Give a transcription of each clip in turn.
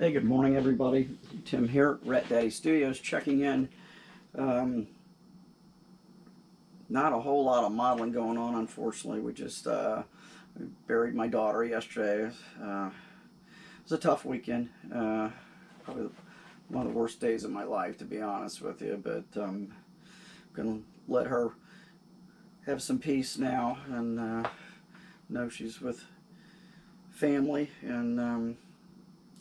Hey, good morning, everybody. Tim here, Rat Daddy Studios, checking in. Not a whole lot of modeling going on, unfortunately. We just buried my daughter yesterday. It was a tough weekend. Probably one of the worst days of my life, to be honest with you. But I'm going to let her have some peace now and know she's with family, and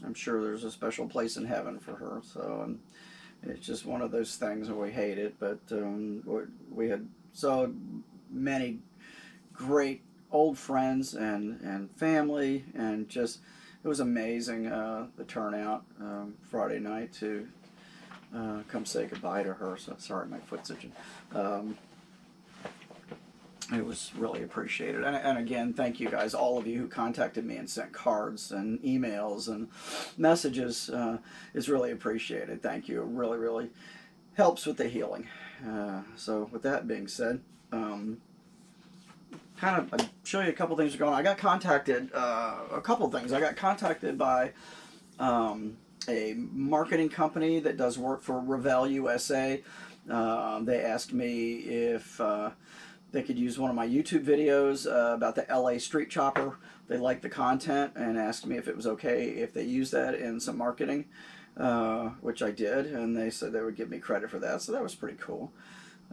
I'm sure there's a special place in heaven for her. So it's just one of those things, and we hate it. But we had so many great old friends and family, and just it was amazing, the turnout Friday night to come say goodbye to her. So sorry, my foot's itching. It was really appreciated. And again, thank you guys, all of you who contacted me and sent cards and emails and messages. Is really appreciated. Thank you. It really, really helps with the healing. So with that being said, I'll show you a couple things going on. I got contacted, a couple things. I got contacted by a marketing company that does work for Revell USA. They asked me if they could use one of my YouTube videos about the LA Street Chopper. They liked the content and asked me if it was okay if they use that in some marketing, which I did, and they said they would give me credit for that, so that was pretty cool.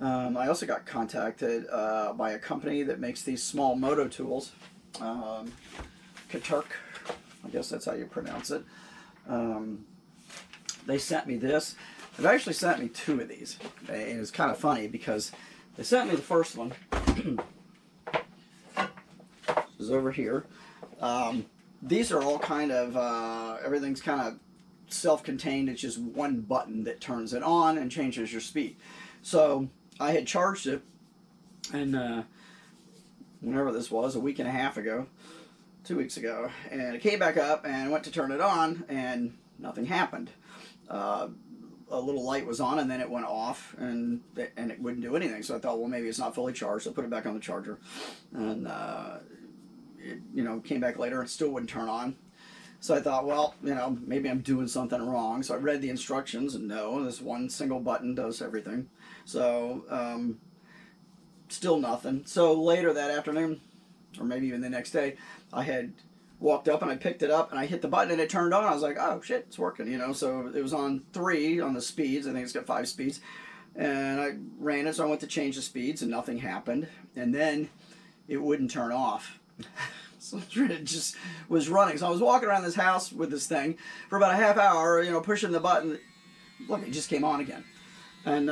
I also got contacted by a company that makes these small moto tools, Katurk, I guess that's how you pronounce it. They sent me this. They've actually sent me two of these, and it's kind of funny because they sent me the first one. This is over here. These are all kind of, everything's kind of self-contained. It's just one button that turns it on and changes your speed. So I had charged it, and whenever this was, a week and a half ago, 2 weeks ago, and it came back up and went to turn it on, and nothing happened. A little light was on, and then it went off, and it wouldn't do anything. So I thought, well, maybe it's not fully charged. So I put it back on the charger, and it came back later and still wouldn't turn on. So I thought, well, maybe I'm doing something wrong. So I read the instructions, and no, this one single button does everything. So still nothing. So later that afternoon, or maybe even the next day, I had walked up and I picked it up and I hit the button and it turned on. I was like, oh shit, it's working, So it was on 3 on the speeds. I think it's got 5 speeds. And I ran it, so I went to change the speeds and nothing happened. And then it wouldn't turn off. So it just was running. So I was walking around this house with this thing for about a half hour, pushing the button. Look, it just came on again. And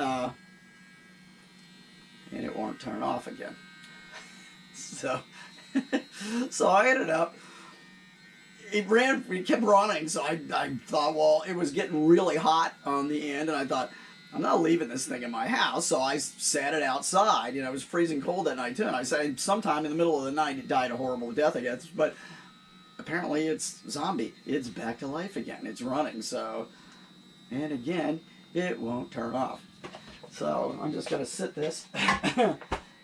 it won't turn off again. So I ended up, it kept running, so I thought, well, it was getting really hot on the end, and I thought, I'm not leaving this thing in my house, so I sat it outside. It was freezing cold that night, too, and I said sometime in the middle of the night it died a horrible death, I guess, but apparently it's zombie. It's back to life again. It's running, so, and again, it won't turn off. So I'm just going to sit this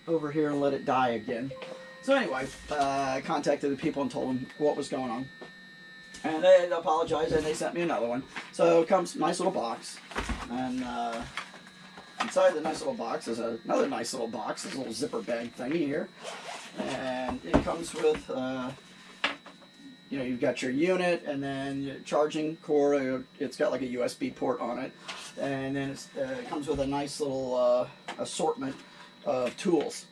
over here and let it die again. So anyway, I contacted the people and told them what was going on. And they apologized, and they sent me another one. So it comes, nice little box. And inside the nice little box is another nice little box. This little zipper bag thingy here. And it comes with, you've got your unit, and then your charging cord. It's got like a USB port on it. And then it comes with a nice little assortment of tools.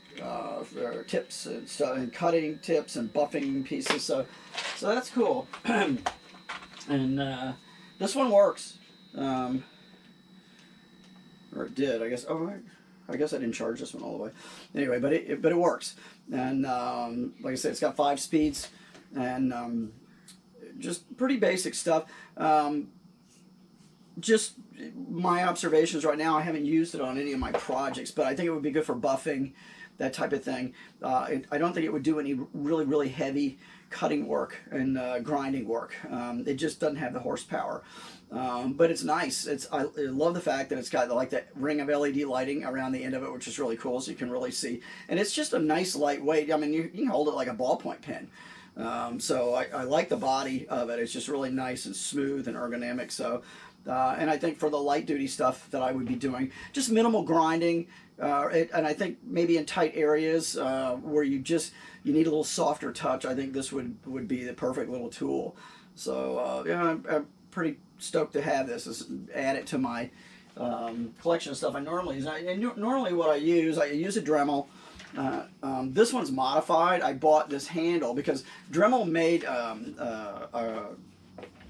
For tips and stuff, and cutting tips and buffing pieces, so that's cool. And this one works, or it did, I guess. Oh, I guess I didn't charge this one all the way. Anyway, but it works. And like I said, it's got 5 speeds, and just pretty basic stuff. Just my observations right now. I haven't used it on any of my projects, but I think it would be good for buffing, that type of thing. I don't think it would do any really, really heavy cutting work and grinding work. It just doesn't have the horsepower. But it's nice. I love the fact that it's got like that ring of LED lighting around the end of it, which is really cool, so you can really see. And it's just a nice lightweight. I mean, you can hold it like a ballpoint pen. So I like the body of it. It's just really nice and smooth and ergonomic. So, and I think for the light duty stuff that I would be doing, just minimal grinding, and I think maybe in tight areas where you need a little softer touch, I think this would be the perfect little tool. So yeah, I'm pretty stoked to have this. Add it to my collection of stuff I normally use. Normally what I use a Dremel. This one's modified. I bought this handle because Dremel made a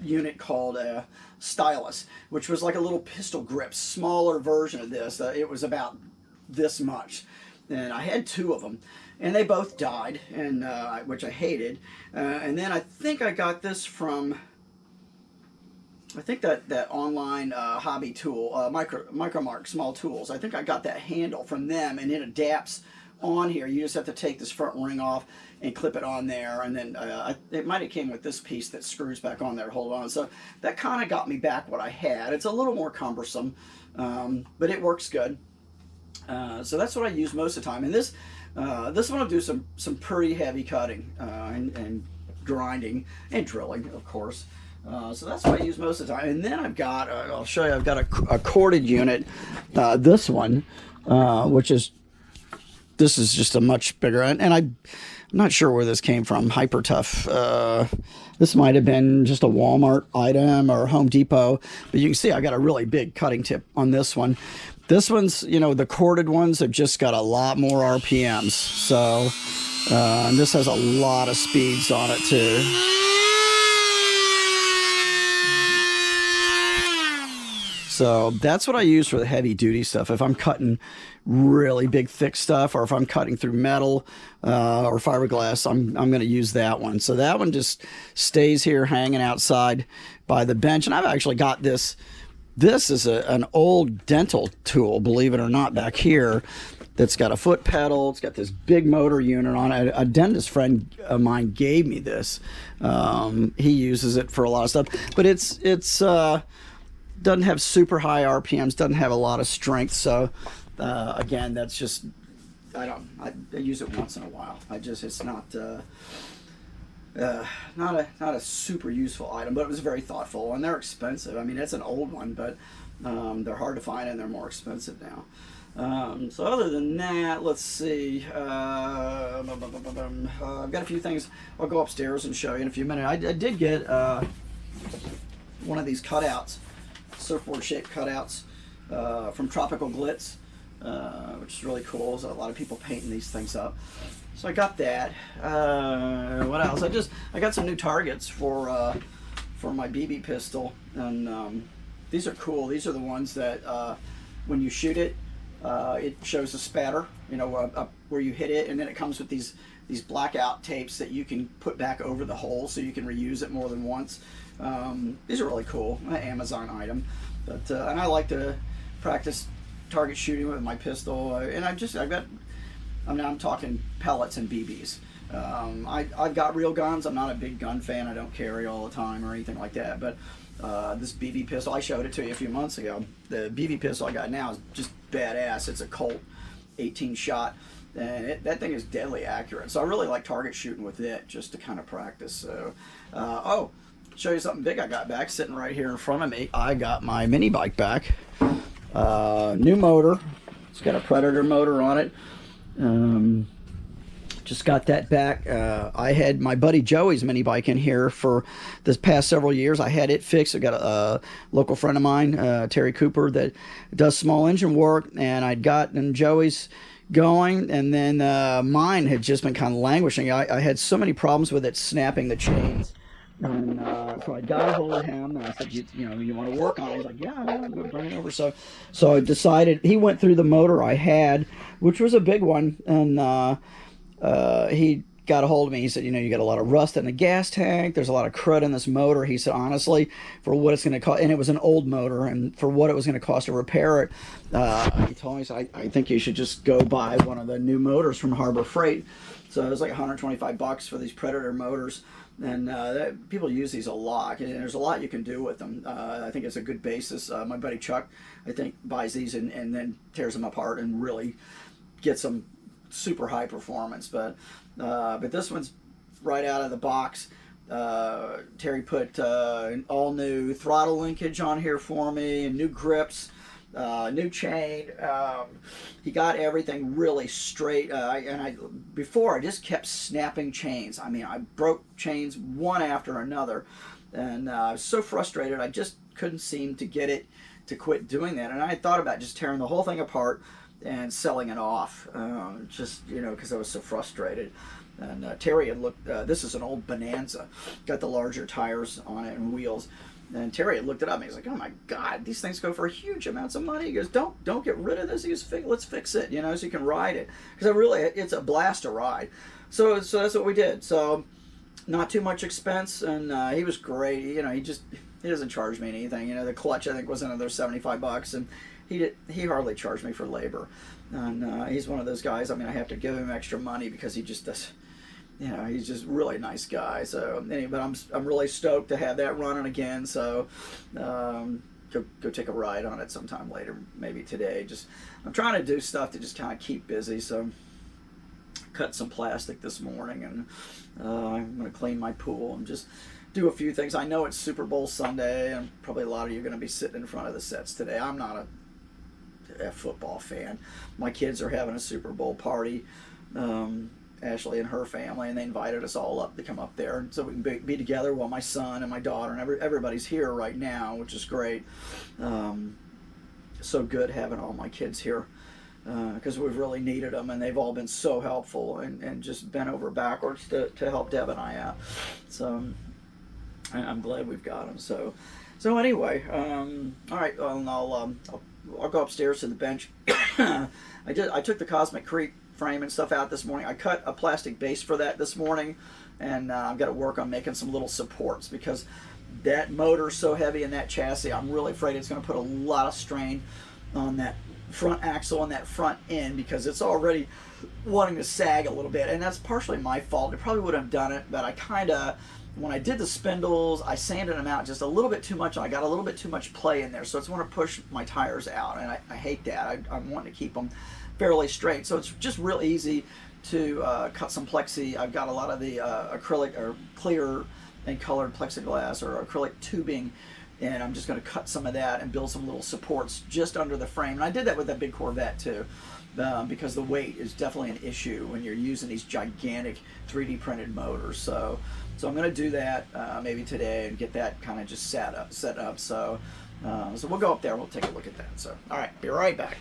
unit called a Stylus, which was like a little pistol grip, smaller version of this. It was about this much, and I had 2 of them, and they both died, and which I hated. And then I think I got this from, I think that online hobby tool, Micromark Small Tools. I think I got that handle from them, and it adapts on here. You just have to take this front ring off and clip it on there, and then it might have came with this piece that screws back on there to hold on. So that kind of got me back what I had. It's a little more cumbersome, but it works good. So that's what I use most of the time. And this one will do some pretty heavy cutting and grinding and drilling, of course. So that's what I use most of the time. And then I've got, I'll show you, I've got a corded unit. This one, this is just a much bigger, and I'm not sure where this came from. Hyper Tough. This might have been just a Walmart item or Home Depot, but you can see I got a really big cutting tip on this one. This one's, the corded ones have just got a lot more RPMs. So, and this has a lot of speeds on it too. So that's what I use for the heavy duty stuff. If I'm cutting really big thick stuff, or if I'm cutting through metal or fiberglass, I'm going to use that one. So that one just stays here hanging outside by the bench. And I've actually got this. This is an old dental tool, believe it or not, back here. That's got a foot pedal. It's got this big motor unit on it. A dentist friend of mine gave me this. He uses it for a lot of stuff, but it's doesn't have super high RPMs, doesn't have a lot of strength. So again, that's just, I use it once in a while. It's not a super useful item, but it was very thoughtful, and they're expensive. I mean, it's an old one, but they're hard to find and they're more expensive now. So other than that, let's see. I've got a few things. I'll go upstairs and show you in a few minutes. I did get one of these cutouts, surfboard shaped cutouts from Tropical Glitz, which is really cool. There's a lot of people painting these things up. So I got that. What else? I got some new targets for my BB pistol, and these are cool. These are the ones that when you shoot it, it shows a spatter, where you hit it, and then it comes with these blackout tapes that you can put back over the hole, so you can reuse it more than once. These are really cool. An Amazon item, but and I like to practice target shooting with my pistol, and I'm talking pellets and BBs. I've got real guns. I'm not a big gun fan. I don't carry all the time or anything like that. But this BB pistol, I showed it to you a few months ago. The BB pistol I got now is just badass. It's a Colt 18 shot, and that thing is deadly accurate. So I really like target shooting with it, just to kind of practice. So, show you something big I got back, sitting right here in front of me. I got my Minibike back. New motor. It's got a Predator motor on it. Just got that back. I had my buddy Joey's Minibike in here for this past several years. I had it fixed. I got a local friend of mine, Terry Cooper, that does small engine work, and I'd gotten Joey's going, and then mine had just been kind of languishing. I had so many problems with it snapping the chains. And so I got a hold of him, and I said, you want to work on it? He's like, yeah, I'm going to bring it over. So I decided, he went through the motor I had, which was a big one, and he got a hold of me. He said, you got a lot of rust in the gas tank. There's a lot of crud in this motor. He said, honestly, for what it's going to cost, and it was an old motor, and for what it was going to cost to repair it, he told me, he said, I think you should just go buy one of the new motors from Harbor Freight. So it was like $125 for these Predator motors. And people use these a lot, and there's a lot you can do with them. I think it's a good basis. My buddy Chuck, I think, buys these and then tears them apart and really gets them super high performance. But this one's right out of the box. Terry put an all new throttle linkage on here for me, and new grips, new chain. He got everything really straight. Before I just kept snapping chains. I mean, I broke chains one after another, and I was so frustrated. I just couldn't seem to get it to quit doing that. And I had thought about just tearing the whole thing apart and selling it off, just because I was so frustrated. And Terry had looked. This is an old Bonanza, got the larger tires on it and wheels. And Terry had looked it up, and he's like, "Oh my God, these things go for huge amounts of money." He goes, "Don't get rid of this. He goes, let's fix it, so you can ride it, because it's a blast to ride." So that's what we did. So not too much expense, and he was great. He doesn't charge me anything. The clutch I think was another $75, and he hardly charged me for labor. And he's one of those guys. I mean, I have to give him extra money because he just does. He's just a really nice guy. So anyway, but I'm really stoked to have that running again. So go take a ride on it sometime later, maybe today. I'm trying to do stuff to just kind of keep busy. So cut some plastic this morning, and I'm going to clean my pool and just do a few things. I know it's Super Bowl Sunday, and probably a lot of you are going to be sitting in front of the sets today. I'm not a football fan. My kids are having a Super Bowl party. Ashley and her family, and they invited us all up to come up there so we can be together. Well, my son and my daughter and everybody's here right now, which is great. So good having all my kids here, because we've really needed them, and they've all been so helpful and just bent over backwards to help Deb and I out. So I'm glad we've got them. So anyway, all right, I'll go upstairs to the bench. I took the Cosmic Creep frame and stuff out this morning. I cut a plastic base for that this morning, and I've got to work on making some little supports, because that motor's so heavy in that chassis. I'm really afraid it's going to put a lot of strain on that front axle and that front end, because it's already wanting to sag a little bit, and that's partially my fault. It probably would have done it, but when I did the spindles, I sanded them out just a little bit too much, and I got a little bit too much play in there, so it's want to push my tires out, and I hate that. I'm wanting to keep them fairly straight. So it's just real easy to cut some plexi. I've got a lot of the acrylic or clear and colored plexiglass or acrylic tubing, and I'm just going to cut some of that and build some little supports just under the frame. And I did that with that big Corvette too, because the weight is definitely an issue when you're using these gigantic 3D printed motors. So I'm going to do that maybe today and get that kind of just set up. So we'll go up there. We'll take a look at that. So all right, be right back.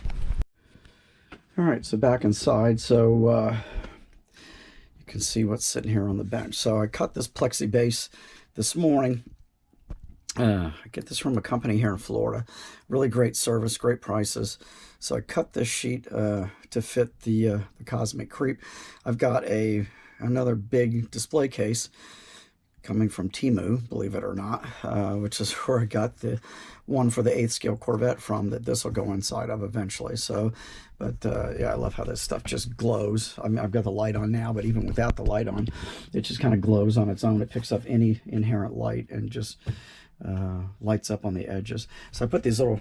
All right, so back inside, so you can see what's sitting here on the bench. So I cut this plexi base this morning. I get this from a company here in Florida. Really great service, great prices. So I cut this sheet to fit the Cosmic Creep. I've got another big display case coming from Temu, believe it or not, which is where I got the one for the 8th scale Corvette from, that this will go inside of eventually. So, but yeah, I love how this stuff just glows. I mean, I've got the light on now, but even without the light on, it just kind of glows on its own. It picks up any inherent light and just lights up on the edges. So I put these little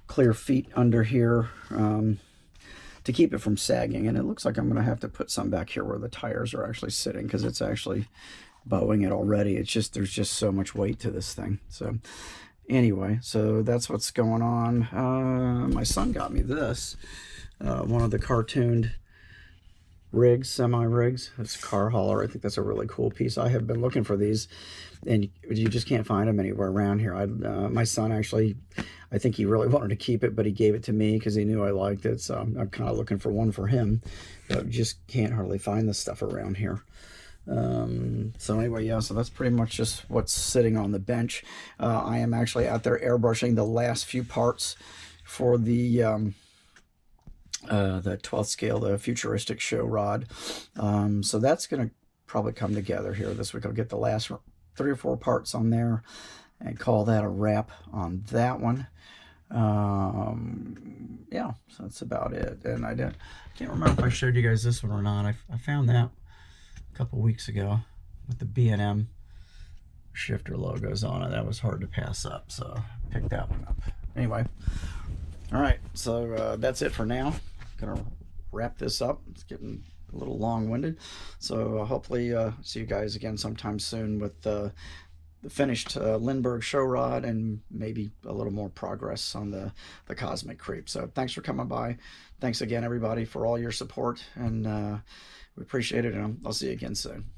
clear feet under here to keep it from sagging, and it looks like I'm going to have to put some back here where the tires are actually sitting, because it's actually bowing it already. It's just, there's just so much weight to this thing. So anyway, so that's what's going on. My son got me this, one of the cartooned rigs, semi-rigs. It's a car hauler. I think that's a really cool piece. I have been looking for these, and you just can't find them anywhere around here. My son actually, I think he really wanted to keep it, but he gave it to me because he knew I liked it. So I'm kind of looking for one for him, but just can't hardly find this stuff around here. So anyway, yeah, so that's pretty much just what's sitting on the bench. I am actually out there airbrushing the last few parts for the 12th scale, the futuristic show rod. So that's going to probably come together here this week. I'll get the last 3 or 4 parts on there and call that a wrap on that one. Yeah, so that's about it. And I can't remember if I showed you guys this one or not. I found that a couple weeks ago with the B&M shifter logos on it. That was hard to pass up, so I picked that one up. Anyway, all right, so that's it for now. Gonna wrap this up. It's getting a little long-winded. So hopefully see you guys again sometime soon with the finished Lindbergh show rod and maybe a little more progress on the Cosmic Creep. So thanks for coming by. Thanks again, everybody, for all your support, and we appreciate it, and I'll see you again soon.